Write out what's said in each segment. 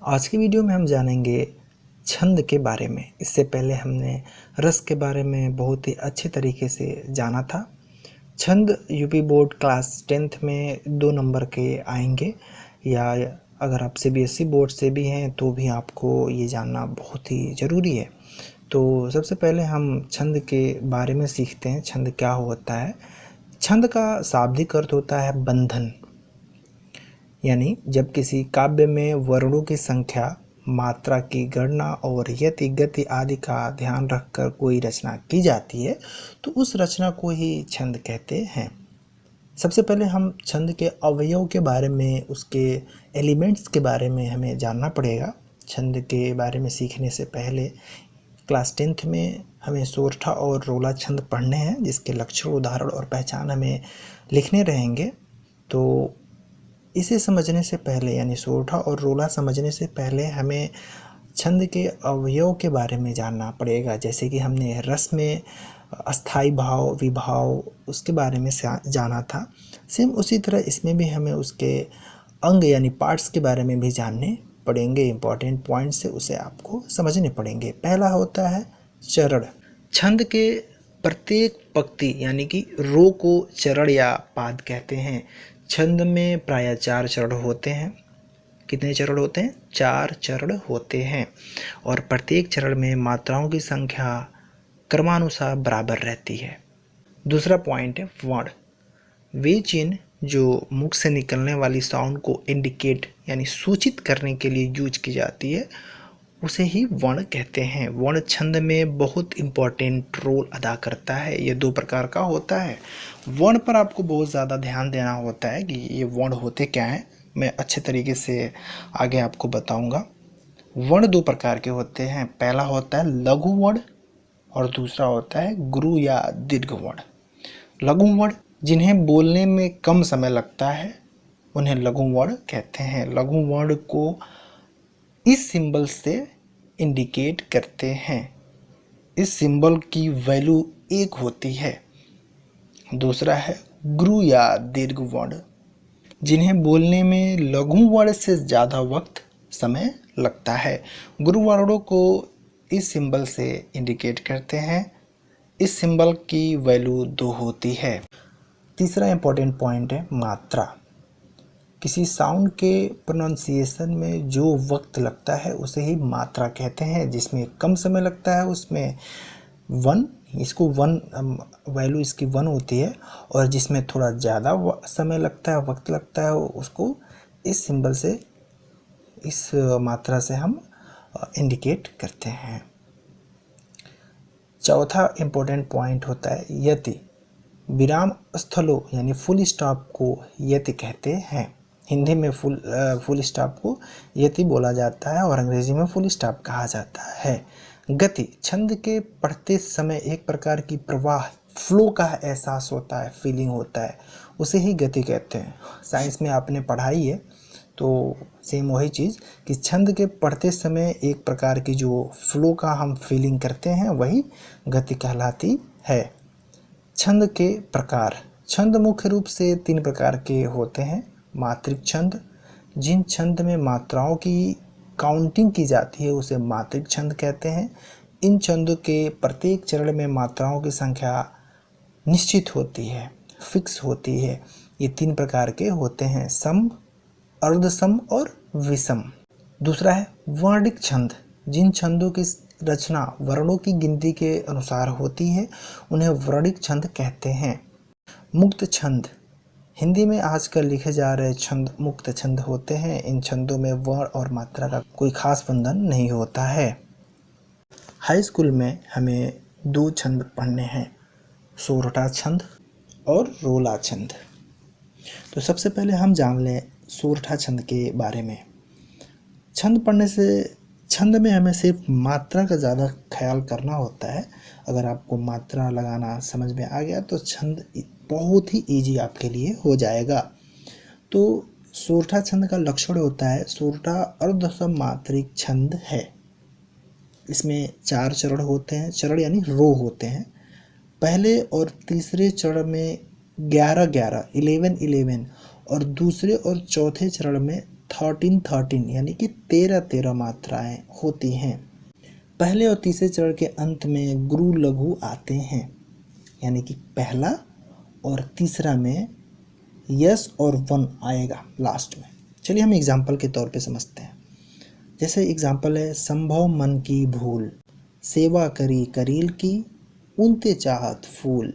आज की वीडियो में हम जानेंगे छंद के बारे में। इससे पहले हमने रस के बारे में बहुत ही अच्छे तरीके से जाना था। छंद यूपी बोर्ड क्लास 10th में 2 नंबर के आएंगे, या अगर आप सीबीएसई बोर्ड से भी हैं तो भी आपको ये जानना बहुत ही ज़रूरी है। तो सबसे पहले हम छंद के बारे में सीखते हैं। छंद क्या होता है? छंद का शाब्दिक अर्थ होता है बंधन, यानी जब किसी काव्य में वर्णों की संख्या, मात्रा की गणना और यति गति आदि का ध्यान रखकर कोई रचना की जाती है तो उस रचना को ही छंद कहते हैं। सबसे पहले हम छंद के अवयव के बारे में, उसके एलिमेंट्स के बारे में हमें जानना पड़ेगा। छंद के बारे में सीखने से पहले क्लास 10th में हमें सोरठा और रोला छंद पढ़ने हैं, जिसके लक्षण, उदाहरण और पहचान हमें लिखने रहेंगे। तो इसे समझने से पहले, यानी सोरठा और रोला समझने से पहले हमें छंद के अवयव के बारे में जानना पड़ेगा। जैसे कि हमने रस में अस्थाई भाव, विभाव, उसके बारे में जाना था। सेम उसी तरह इसमें भी हमें उसके अंग यानी पार्ट्स के बारे में भी जानने पड़ेंगे। इंपॉर्टेंट पॉइंट्स से उसे आपको समझने पड़ेंगे। पहला होता है चरण। छंद के प्रत्येक पंक्ति यानी कि रो को चरण या पाद कहते हैं। छंद में प्रायः 4 चरण होते हैं। कितने चरण होते हैं? 4 चरण होते हैं, और प्रत्येक चरण में मात्राओं की संख्या क्रमानुसार बराबर रहती है। दूसरा पॉइंट है वर्ण। वे चिन्ह जो मुख से निकलने वाली साउंड को इंडिकेट यानी सूचित करने के लिए यूज की जाती है, उसे ही वर्ण कहते हैं। वर्ण छंद में बहुत इम्पोर्टेंट रोल अदा करता है। ये 2 प्रकार का होता है। वर्ण पर आपको बहुत ज़्यादा ध्यान देना होता है कि ये वर्ण होते क्या हैं। मैं अच्छे तरीके से आगे आपको बताऊंगा। वर्ण 2 प्रकार के होते हैं। पहला होता है लघु वर्ण और दूसरा होता है गुरु या दीर्घ वर्ण। लघु वर्ण जिन्हें बोलने में कम समय लगता है, उन्हें लघु वर्ण कहते हैं। लघु वर्ण को इस सिंबल से इंडिकेट करते हैं। इस सिंबल की वैल्यू 1 होती है। दूसरा है गुरु या दीर्घ वर्ण, जिन्हें बोलने में लघु वर्ण से ज़्यादा वक्त समय लगता है। गुरु वर्णों को इस सिंबल से इंडिकेट करते हैं। इस सिंबल की वैल्यू 2 होती है। तीसरा इंपॉर्टेंट पॉइंट है मात्रा। किसी साउंड के प्रोनाउंसिएशन में जो वक्त लगता है उसे ही मात्रा कहते हैं। जिसमें कम समय लगता है उसमें 1, इसको 1 वैल्यू इसकी 1 होती है, और जिसमें थोड़ा ज़्यादा समय लगता है, वक्त लगता है, उसको इस सिंबल से, इस मात्रा से हम इंडिकेट करते हैं। चौथा इम्पोर्टेंट पॉइंट होता है यति। विराम स्थलों यानी फुल स्टॉप को यति कहते हैं। हिंदी में फुल स्टॉप को यति बोला जाता है और अंग्रेजी में फुल स्टॉप कहा जाता है। गति। छंद के पढ़ते समय एक प्रकार की प्रवाह, फ्लो का एहसास होता है, फीलिंग होता है, उसे ही गति कहते हैं। साइंस में आपने पढ़ाई है तो सेम वही चीज़ कि छंद के पढ़ते समय एक प्रकार की जो फ्लो का हम फीलिंग करते हैं वही गति कहलाती है। छंद के प्रकार। छंद मुख्य रूप से 3 प्रकार के होते हैं। मात्रिक छंद, जिन छंद में मात्राओं की काउंटिंग की जाती है उसे मात्रिक छंद कहते हैं। इन छंदों के प्रत्येक चरण में मात्राओं की संख्या निश्चित होती है, फिक्स होती है। ये 3 प्रकार के होते हैं, सम, अर्धसम और विषम। दूसरा है वर्णिक छंद। जिन छंदों की रचना वर्णों की गिनती के अनुसार होती है उन्हें वर्णिक छंद कहते हैं। मुक्त छंद। हिंदी में आजकल लिखे जा रहे छंद मुक्त छंद होते हैं। इन छंदों में वर्ण और मात्रा का कोई खास बंधन नहीं होता है। हाई स्कूल में हमें 2 छंद पढ़ने हैं, सोरठा छंद और रोला छंद। तो सबसे पहले हम जान लें सोरठा छंद के बारे में। छंद पढ़ने से, छंद में हमें सिर्फ मात्रा का ज़्यादा ख्याल करना होता है। अगर आपको मात्रा लगाना समझ में आ गया तो छंद बहुत ही इजी आपके लिए हो जाएगा। तो सोरठा छंद का लक्षण होता है, सोरठा अर्धसम मात्रिक छंद है। इसमें 4 चरण होते हैं। चरण यानी रो होते हैं। पहले और तीसरे चरण में 11-11 11-11 और दूसरे और चौथे चरण में 13 यानी कि 13 मात्राएं होती हैं। पहले और तीसरे चरण के अंत में गुरु लघु आते हैं, यानी कि पहला और तीसरा में यस और वन आएगा लास्ट में। चलिए हम एग्जाम्पल के तौर पे समझते हैं। जैसे एग्जाम्पल है, संभव मन की भूल, सेवा करी करील की, उनते चाहत फूल,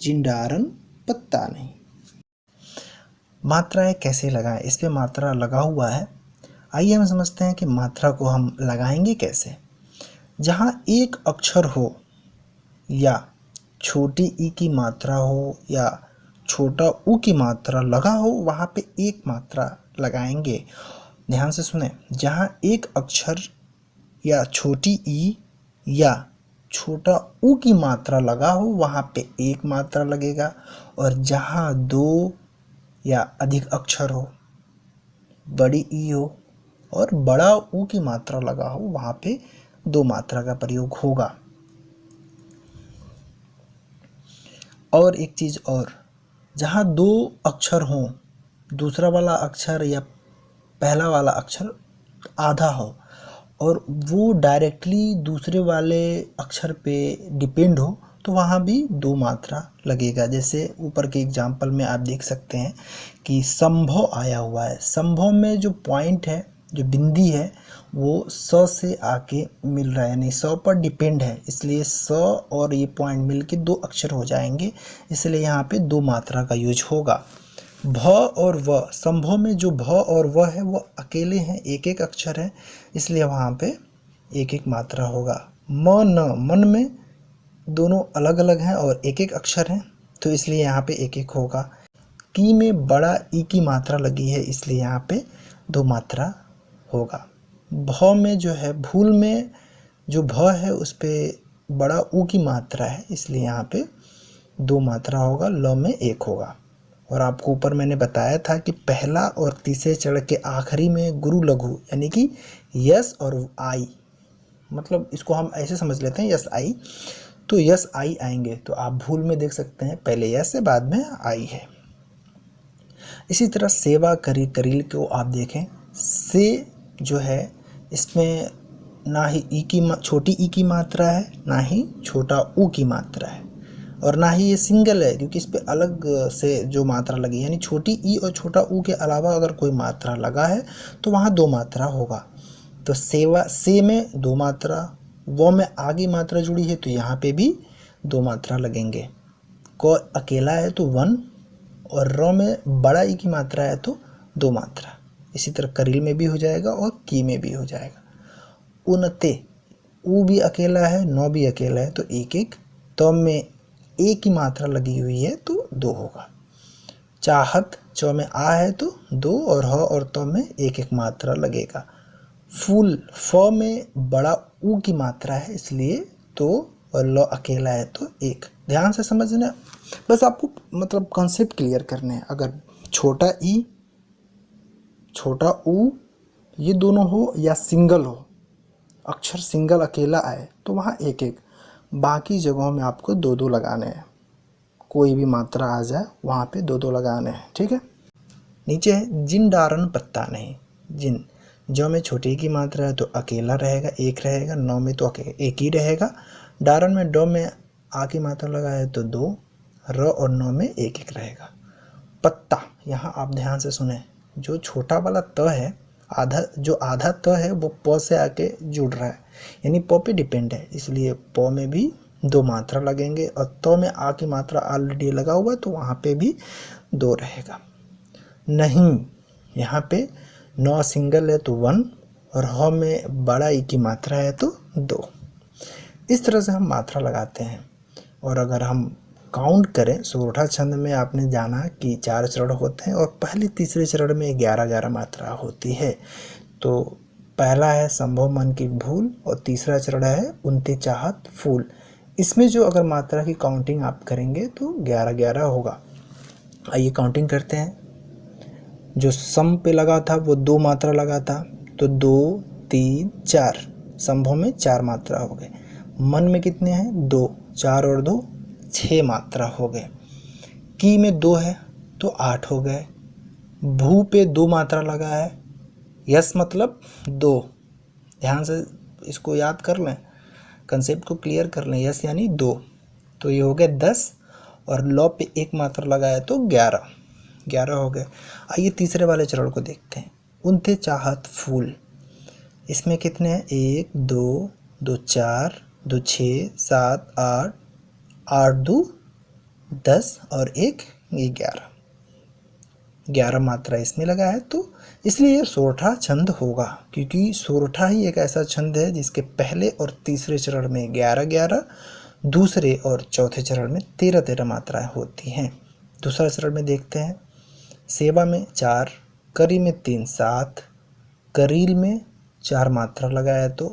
जिंडारन पत्ता नहीं। मात्राएं कैसे लगाएं, इस पे मात्रा लगा हुआ है। आइए हम समझते हैं कि मात्रा को हम लगाएंगे कैसे। जहाँ एक अक्षर हो या छोटी ई की मात्रा हो या छोटा ऊ की मात्रा लगा हो, वहाँ पे एक मात्रा लगाएंगे। ध्यान से सुने, जहाँ एक अक्षर या छोटी ई या छोटा ऊ की मात्रा लगा हो, वहाँ पे एक मात्रा लगेगा। और जहाँ दो या अधिक अक्षर हो, बड़ी ई हो और बड़ा ऊ की मात्रा लगा हो, वहाँ पे दो मात्रा का प्रयोग होगा। और एक चीज़ और, जहाँ दो अक्षर हों, दूसरा वाला अक्षर या पहला वाला अक्षर आधा हो और वो डायरेक्टली दूसरे वाले अक्षर पे डिपेंड हो, तो वहाँ भी दो मात्रा लगेगा। जैसे ऊपर के एग्जाम्पल में आप देख सकते हैं कि संभव आया हुआ है। संभव में जो पॉइंट है, जो बिंदी है, वो स से आके मिल रहा है, यानी स पर डिपेंड है, इसलिए स और ये पॉइंट मिलके दो अक्षर हो जाएंगे, इसलिए यहाँ पे दो मात्रा का यूज होगा। भ और व, संभव में जो भ और व है वो अकेले हैं, एक एक अक्षर है, इसलिए वहाँ पे एक एक मात्रा होगा। म न, मन में दोनों अलग अलग हैं और एक एक अक्षर हैं, तो इसलिए यहाँ पे एक एक होगा। की में बड़ा ई की मात्रा लगी है, इसलिए यहाँ पे दो मात्रा होगा। भ में जो है, भूल में जो भ है उस पे बड़ा ऊ की मात्रा है, इसलिए यहाँ पे दो मात्रा होगा। ल में एक होगा। और आपको ऊपर मैंने बताया था कि पहला और तीसरे चरण के आखिरी में गुरु लघु, यानी कि यस और आई, मतलब इसको हम ऐसे समझ लेते हैं यस आई, तो यस आई आएंगे। तो आप भूल में देख सकते हैं पहले यस है, बाद में आई है। इसी तरह सेवा करी करील को आप देखें, से जो है इसमें ना ही ई की छोटी ई की मात्रा है, ना ही छोटा ऊ की मात्रा है, और ना ही ये सिंगल है, क्योंकि इस पे अलग से जो मात्रा लगी, यानी छोटी ई और छोटा ऊ के अलावा अगर कोई मात्रा लगा है तो वहाँ दो मात्रा होगा। तो सेवा, से में दो मात्रा, वो में आगे मात्रा जुड़ी है तो यहाँ पे भी दो मात्रा लगेंगे। को अकेला है तो वन, और र में बड़ा ई की मात्रा है तो दो मात्रा। इसी तरह करील में भी हो जाएगा और की में भी हो जाएगा। उनते, ऊ भी अकेला है, नौ भी अकेला है, तो एक एक। तो में एक की मात्रा लगी हुई है तो दो होगा। चाहत, चौ में आ है तो दो, और ह और तो में एक एक मात्रा लगेगा। फूल, फ में बड़ा ऊ की मात्रा है, इसलिए दो, और ल अकेला है तो एक। ध्यान से समझना, बस आपको मतलब कॉन्सेप्ट क्लियर करने हैं। अगर छोटा ई, छोटा ऊ ये दोनों हो या सिंगल हो, अक्षर सिंगल अकेला आए, तो वहाँ एक एक। बाकी जगहों में आपको दो दो लगाने हैं, कोई भी मात्रा आ जाए वहाँ पे दो दो लगाने हैं, ठीक है। नीचे है जिन डारन पत्ता नहीं। जिन, जो में छोटी की मात्रा है तो अकेला रहेगा, एक रहेगा। नौ में तो एक ही रहेगा। डारन में डो में आ की मात्रा लगा है तो दो, र और नौ में एक एक रहेगा। पत्ता, यहाँ आप ध्यान से सुने, जो छोटा वाला त है, आधा जो आधा त है वो प से आके जुड़ रहा है, यानी प पे डिपेंड है, इसलिए प में भी दो मात्रा लगेंगे। और तो में आ की मात्रा ऑलरेडी लगा हुआ है तो वहाँ पे भी दो रहेगा। नहीं, यहाँ पे नौ सिंगल है तो वन, और ह में बड़ा ई की मात्रा है तो दो। इस तरह से हम मात्रा लगाते हैं। और अगर हम काउंट करें, सोरठा छंद में आपने जाना कि 4 चरण होते हैं और पहले तीसरे चरण में 11-11 मात्रा होती है। तो पहला है संभव मन की भूल और तीसरा चरण है उनते चाहत फूल। इसमें जो अगर मात्रा की काउंटिंग आप करेंगे तो 11-11 होगा। आइए काउंटिंग करते हैं। जो सम पे लगा था वो दो मात्रा लगा था, तो 2, 3, 4, संभव में 4 मात्रा हो गए। मन में कितने हैं? 2, 4 और 2 6 मात्रा हो गए। की में 2 है तो 8 हो गए। भू पे 2 मात्रा लगा है यस मतलब 2, ध्यान से इसको याद कर लें, कंसेप्ट को क्लियर कर लें। यस यानी 2, तो ये हो गए 10 और लौ पे एक मात्रा लगाया तो 11, 11 हो गए। आइए तीसरे वाले चरण को देखते हैं। उनते चाहत फूल, इसमें कितने हैं? 1 2 2 4 2 6 7 8, 8 2 10 और 1 ये 11, 11 मात्रा इसमें लगा है, तो इसलिए ये सोरठा छंद होगा, क्योंकि सोरठा ही एक ऐसा छंद है जिसके पहले और तीसरे चरण में 11 11, दूसरे और चौथे चरण में 13 13 मात्राएं होती हैं। दूसरा चरण में देखते हैं। सेवा में 4, करी में 3 7, करील में 4 मात्रा लगाया तो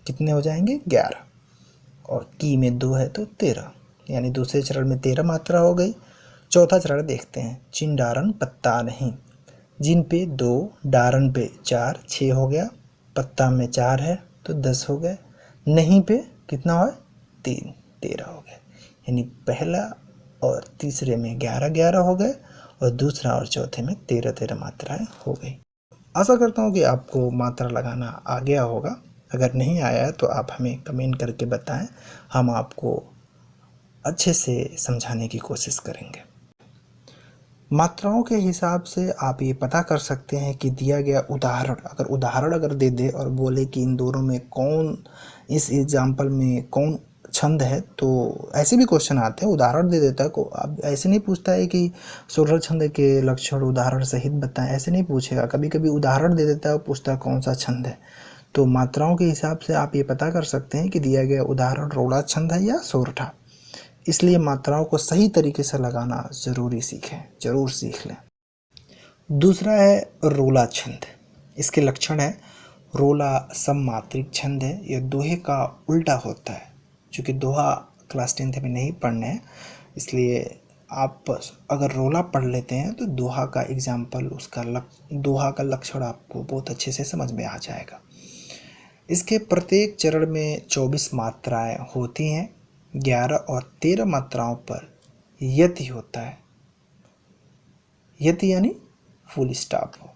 कितने हो जाएंगे? 11, और की में 2 है तो 13, यानी दूसरे चरण में 13 मात्रा हो गई। चौथा चरण देखते हैं। चिन डारन पत्ता नहीं, जिन पे 2, डारन पे 4, 6 हो गया, पत्ता में 4 है तो 10 हो गए, नहीं पे कितना हो? 3, 13 हो गए। यानी पहला और तीसरे में 11 11 हो गए और दूसरा और चौथे में 13 13 मात्राएं हो गई। आशा करता हूँ कि आपको मात्रा लगाना आ गया होगा। अगर नहीं आया है तो आप हमें कमेंट करके बताएं, हम आपको अच्छे से समझाने की कोशिश करेंगे। मात्राओं के हिसाब से आप ये पता कर सकते हैं कि दिया गया उदाहरण, अगर उदाहरण दे दे और बोले कि इन दोनों में कौन, इस एग्जाम्पल में कौन छंद है, तो ऐसे भी क्वेश्चन आते हैं। उदाहरण दे देता है को, अब ऐसे नहीं पूछता है कि सोलर छंद के लक्षण उदाहरण सहित बताएं, ऐसे नहीं पूछेगा। कभी कभी उदाहरण दे देता है और पूछता है कौन सा छंद है। तो मात्राओं के हिसाब से आप ये पता कर सकते हैं कि दिया गया उदाहरण रोड़ा छंद है या सोरठा। इसलिए मात्राओं को सही तरीके से लगाना ज़रूर सीख लें। दूसरा है रोला छंद। इसके लक्षण है, रोला सममात्रिक छंद है, यह दोहे का उल्टा होता है। चूँकि दोहा क्लास 10th में नहीं पढ़ने हैं, इसलिए आप अगर रोला पढ़ लेते हैं तो दोहा का एग्जाम्पल, दोहा का लक्षण आपको बहुत अच्छे से समझ में आ जाएगा। इसके प्रत्येक चरण में 24 मात्राएं होती हैं। 11 और 13 मात्राओं पर यति होता है। यति यानी फुल स्टॉप हो।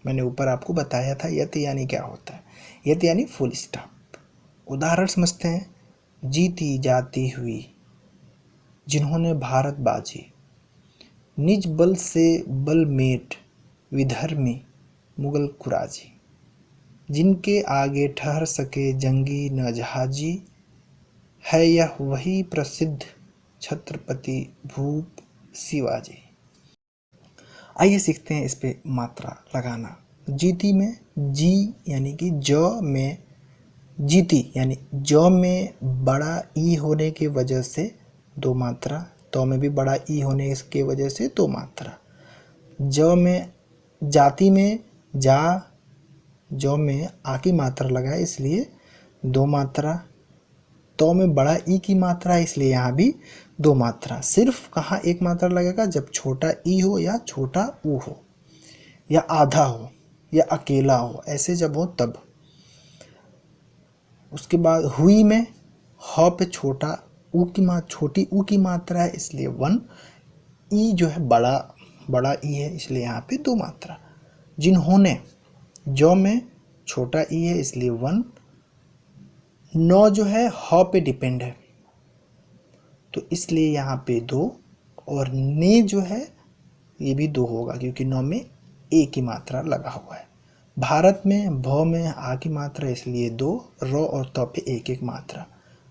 मैंने ऊपर आपको बताया था यति यानी क्या होता है। यति यानी फुल स्टॉप। उदाहरण समझते हैं। जीती जाती हुई, जिन्होंने भारत बाजी, निज बल से बल मेट, विधर्मी मुगल कुराजी, जिनके आगे ठहर सके जंगी न जहाजी, है यह वही प्रसिद्ध छत्रपति भूप शिवाजी। आइए सीखते हैं इस पे मात्रा लगाना। जीती में जी यानी कि ज में, जीती यानी ज में बड़ा ई होने की वजह से 2 मात्रा, तो में भी बड़ा ई होने की वजह से 2 मात्रा। ज में, जाति में जा, जो में आ की मात्रा लगा है इसलिए 2 मात्रा। तो में बड़ा ई की मात्रा है इसलिए यहाँ भी 2 मात्रा। सिर्फ कहाँ 1 मात्रा लगेगा? जब छोटा ई हो या छोटा ऊ हो या आधा हो या अकेला हो, ऐसे जब हो तब। उसके बाद हुई में ह पे छोटा ऊ की छोटी ऊ की मात्रा है इसलिए 1। ई जो है बड़ा ई है इसलिए यहाँ पे 2 मात्रा। जिन्होंने, जो में छोटा ई है इसलिए 1। 9 जो है ह पे डिपेंड है तो इसलिए यहाँ पे 2, और ने जो है ये भी 2 होगा क्योंकि 9 में ए की मात्रा लगा हुआ है। भारत में भ में आ की मात्रा इसलिए 2, र और त पे 1 1 मात्रा।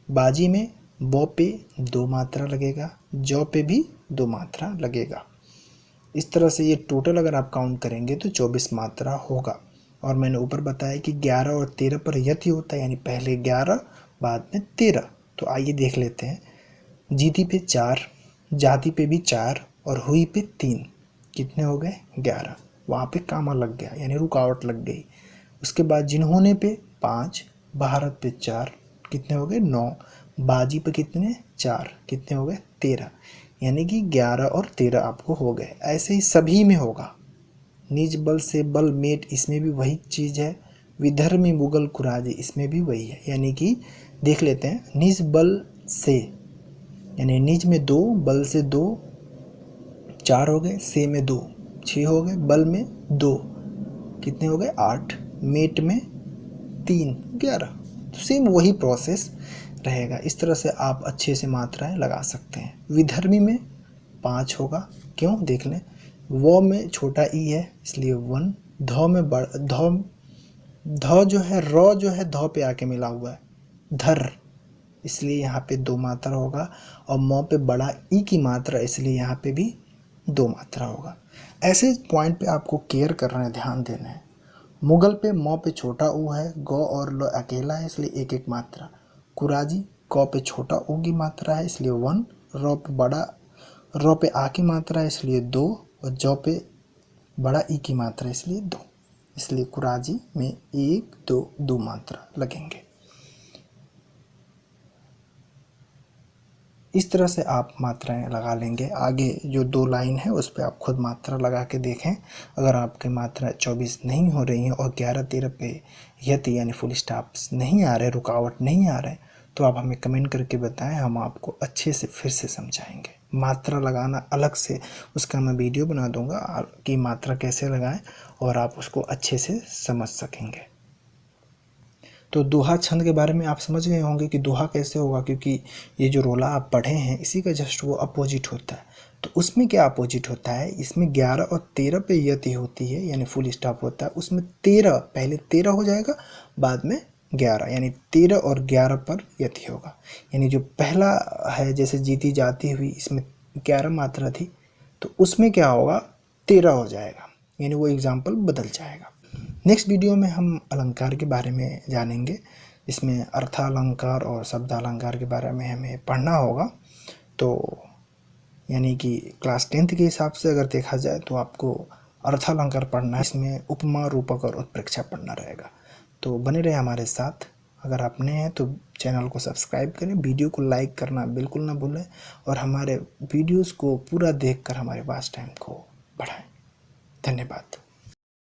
बाजी में ब पे 2 मात्रा लगेगा, ज पे भी 2 मात्रा लगेगा। इस तरह से ये टोटल अगर आप काउंट करेंगे तो 24 मात्रा होगा। और मैंने ऊपर बताया कि 11 और 13 पर यति होता है, यानी पहले 11 बाद में 13। तो आइए देख लेते हैं। जीती पे 4, जाति पे भी 4 और हुई पे 3, कितने हो गए? 11। वहाँ पे कामा लग गया यानी रुकावट लग गई। उसके बाद जिन्होंने पे 5, भारत पे 4, कितने हो गए? 9। बाजी पे कितने? 4, कितने हो गए? 13। यानी कि 11 और 13 आपको हो गए। ऐसे ही सभी में होगा। निज बल से बल मेट, इसमें भी वही चीज़ है। विधर्मी मुगल कुराजी, इसमें भी वही है। यानी कि देख लेते हैं। निज बल से यानी निज में 2, बल से 2, 4 हो गए, से में 2, 6 हो गए, बल में 2, कितने हो गए 8, मेट में 3 11। तो सेम वही प्रोसेस रहेगा। इस तरह से आप अच्छे से मात्राएं लगा सकते हैं। विधर्मी में 5 होगा, क्यों देख लें। वो में छोटा ई है इसलिए 1। धौ में धौ जो है रौ जो है धौ पे आके मिला हुआ है, धर, इसलिए यहाँ पे 2 मात्रा होगा। और मौ पे बड़ा ई की मात्रा, इसलिए यहाँ पे भी 2 मात्रा होगा। ऐसे पॉइंट पे आपको केयर करना है, ध्यान देना है। मुगल पे मौ पे छोटा ऊ है, गौ और लो अकेला है इसलिए 1 1 मात्रा। कुराजी कौ पे छोटा ऊ की मात्रा है इसलिए 1। रौ पे आ की मात्रा है इसलिए 2। और जौ पे बड़ा ई की मात्रा इसलिए 2, इसलिए कुराजी में 1 2 2 मात्रा लगेंगे। इस तरह से आप मात्राएं लगा लेंगे। आगे जो 2 लाइन है उस पर आप खुद मात्रा लगा के देखें। अगर आपकी मात्रा 24 नहीं हो रही है और 11 13 पे यति यानी फुल स्टॉप्स नहीं आ रहे, रुकावट नहीं आ रहे, तो आप हमें कमेंट करके बताएं, हम आपको अच्छे से फिर से समझाएंगे। मात्रा लगाना अलग से उसका मैं वीडियो बना दूंगा कि मात्रा कैसे लगाएं और आप उसको अच्छे से समझ सकेंगे। तो दोहा छंद के बारे में आप समझ गए होंगे कि दोहा कैसे होगा, क्योंकि ये जो रोला आप पढ़े हैं इसी का जस्ट वो अपोजिट होता है। तो उसमें क्या अपोजिट होता है, इसमें 11 और 13 पे यति होती है यानी फुल स्टॉप होता है। उसमें 13 पहले 13 हो जाएगा, बाद में 11 यानी 13 और 11 पर यति होगा। यानी जो पहला है जैसे जीती जाती हुई, इसमें 11 मात्रा थी तो उसमें क्या होगा 13 हो जाएगा, यानी वो एग्जाम्पल बदल जाएगा। नेक्स्ट वीडियो में हम अलंकार के बारे में जानेंगे। इसमें अर्थालंकार और शब्दालंकार के बारे में हमें पढ़ना होगा। तो यानी कि क्लास 10th के हिसाब से अगर देखा जाए तो आपको अर्थालंकार पढ़ना है। इसमें उपमा, रूपक और उत्प्रेक्षा पढ़ना रहेगा। तो बने रहे हमारे साथ। अगर आप नए हैं तो चैनल को सब्सक्राइब करें, वीडियो को लाइक करना बिल्कुल ना भूलें और हमारे वीडियोज़ को पूरा देखकर हमारे वॉच टाइम को बढ़ाएं। धन्यवाद।